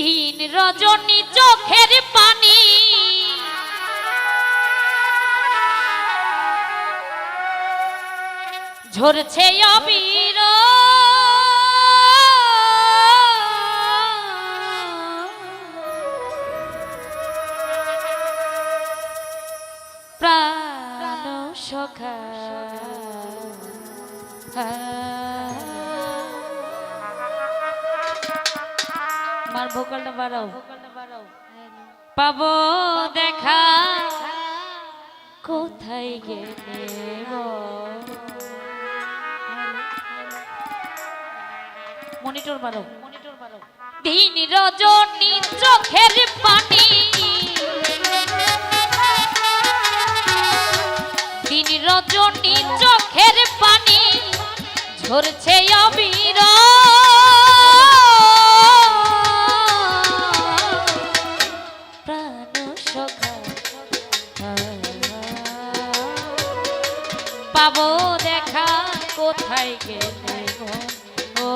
দিন রজনী চোখের পানি ঝরছে অবির প্রাণ সখা মার ভোকালটা বাড়াও পাবো দেখা কোথায় গেলে মনিটর বাড়াও দিন রজনী চোখের পানি দিন রজনী চোখের পানি ঝরছে অবির প্রাণ সখা পাবো দেখা কোথায় গেলে ও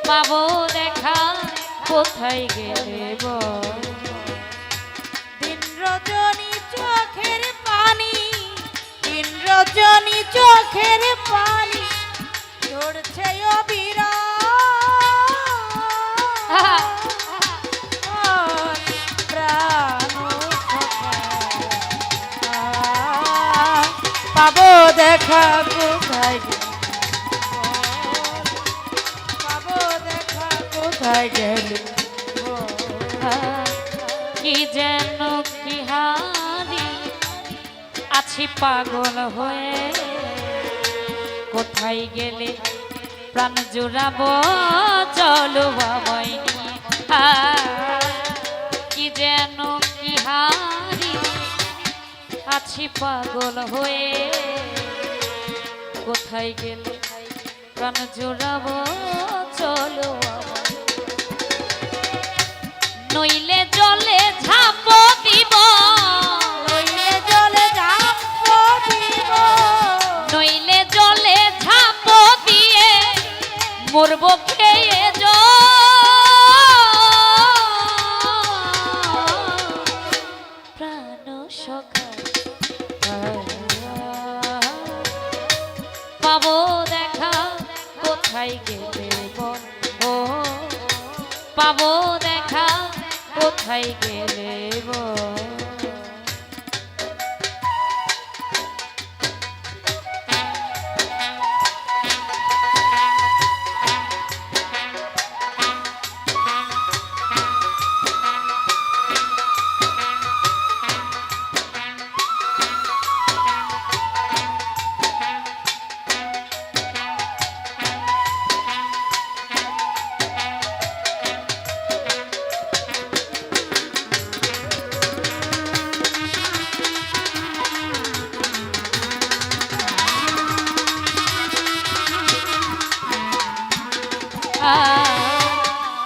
পাবো দেখা কোথায় গেলে দিন রজনী চোখের পানি দিন রজনী চোখের পানি ঝরছে অবিরা প্রাণ পাবো দেখা কোথায় পাবো দেখা কোথায় গেলে কি যেন কি হারি আছি পাগল হয়ে কোথায় গেলে প্রাণ জুড়াবো চলো বাবাই কি যেন কি হারি আছি পাগল হয়ে কোথায় গেলে প্রাণ জুড়াবো চলো নইলে জলে ঝাঁপ দিব নইলে জলে ঝাঁপ দিব নইলে জলে ঝাঁপ দিয়ে মরব খেয়ে প্রাণ সখা পাবো দেখা কোথায় গেলে ও পাবো দেখা কোথায় গেলে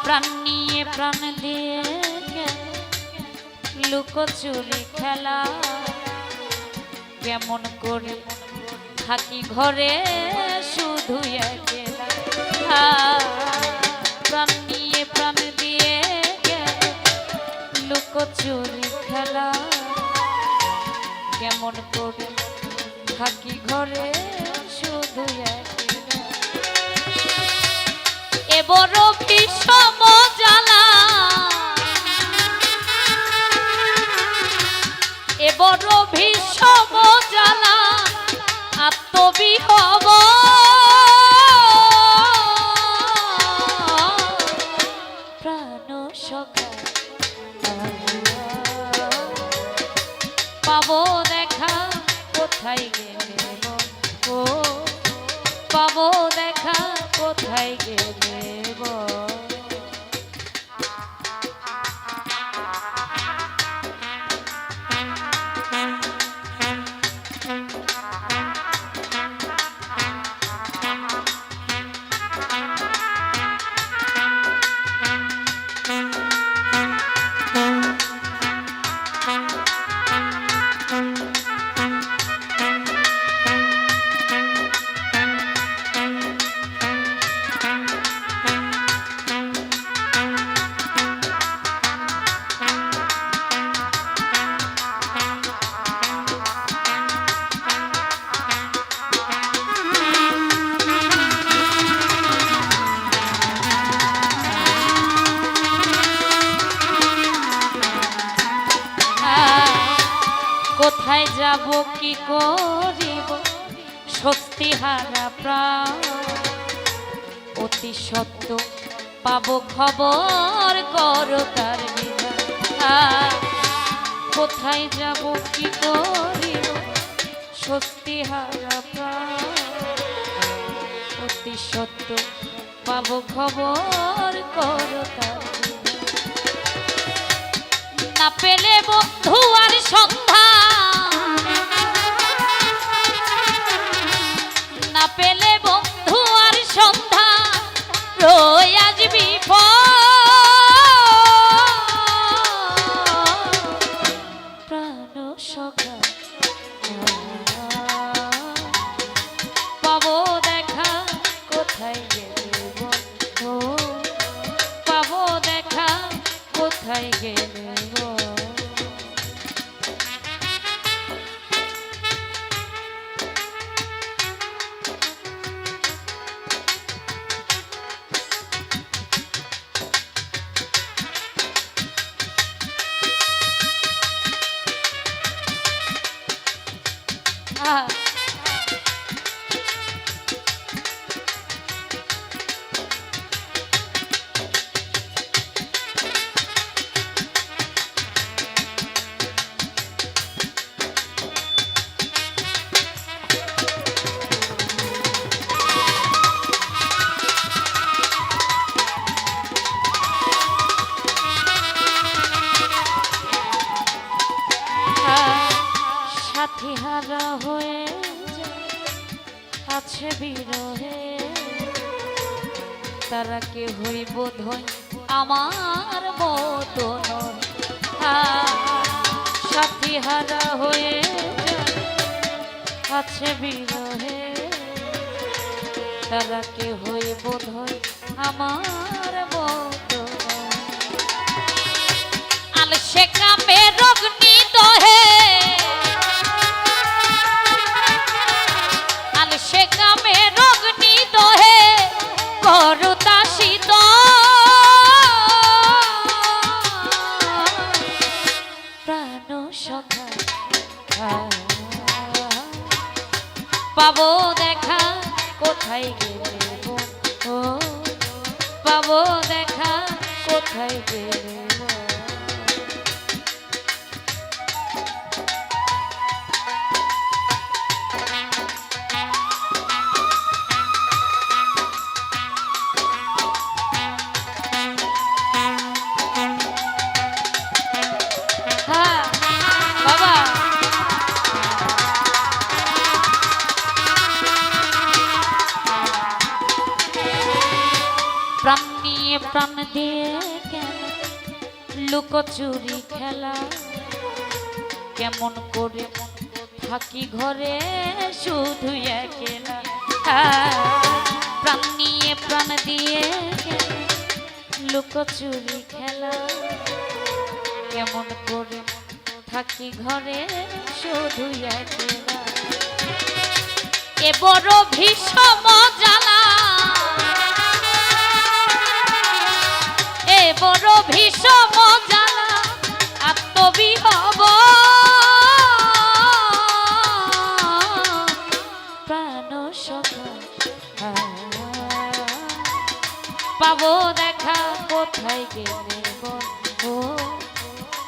প্রাণ নিয়ে প্রাণ দিয়ে লুকোচুরি খেলা কেমন করে থাকি ঘরে শুধু একলা প্রাণ নিয়ে প্রাণ দিয়ে লুকোচুরি খেলা কেমন করে থাকি ঘরে শুধু একলা বড় বিষম জ্বালা এ বড় বিষম জ্বালা আত্মবিহব প্রাণ সখা পাবো দেখা কোথায় গেলে ও পাবো দেখা কোথায় গেলে যাব কি করিব স্বস্তি হারা প্রাণ অতি সত্য পাবো খবর করো তার বিধান কোথায় যাব কি করিব স্বস্তি হারা প্রাণ অতি সত্য পাবো খবর করো তার বিধান। না পেলে বন্ধু আর সন্ধান না পেলে বন্ধু আর সন্ধান রই আজ বিপদ প্রাণ সখা পাবো দেখা কোথায় গেলে বন্ধু পাবো দেখা কোথায় গেলে সাথী হারা হয়ে আছে বিরহে তারা কে হইব ধই আমার মতো নয় সাথী হারা হয়ে আছে বিরহে তারা কে হইব ধই আমার মতো নয় আল সে কামে রগ্নি দহে সে কামে রগ্নি দহে করুদাসিত প্রাণ সখা পাবো দেখা কোথায় গেলে বন্ধু পাবো দেখা কোথায় গেলে প্রাণ নিয়ে প্রাণ দিয়ে কেন লুকোচুরি খেলা কেমন করে থাকি ঘরে শুধু একলা প্রাণ নিয়ে প্রাণ দিয়ে কেন লুকোচুরি খেলা কেমন করে থাকি ঘরে শুধু একলা এ বড় ভীষণ জ্বালা বড় ভীষণ জ্বালা আত্মবিহব প্রাণ সখা পাবো দেখা কোথায় গেলে বন্ধু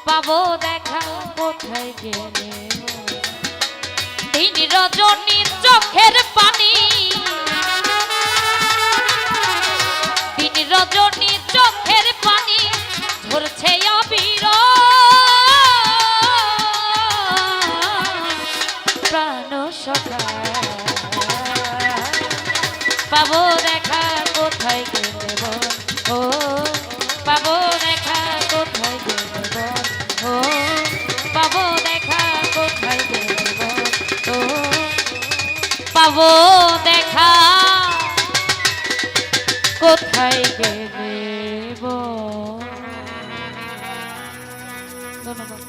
পাবো দেখা কোথায় গেলে দিন রজনী চোখের পানি দিন রজনী চোখের পানি ঝরছে অবির প্রাণ সখা পাবো দেখা কোথায় গেলে ও পাবো দেখা কোথায় গেলে ও পাবো দেখা কোথায় গেলে ও পাবো দেখা কোথায় গেলে ধন্যবাদ।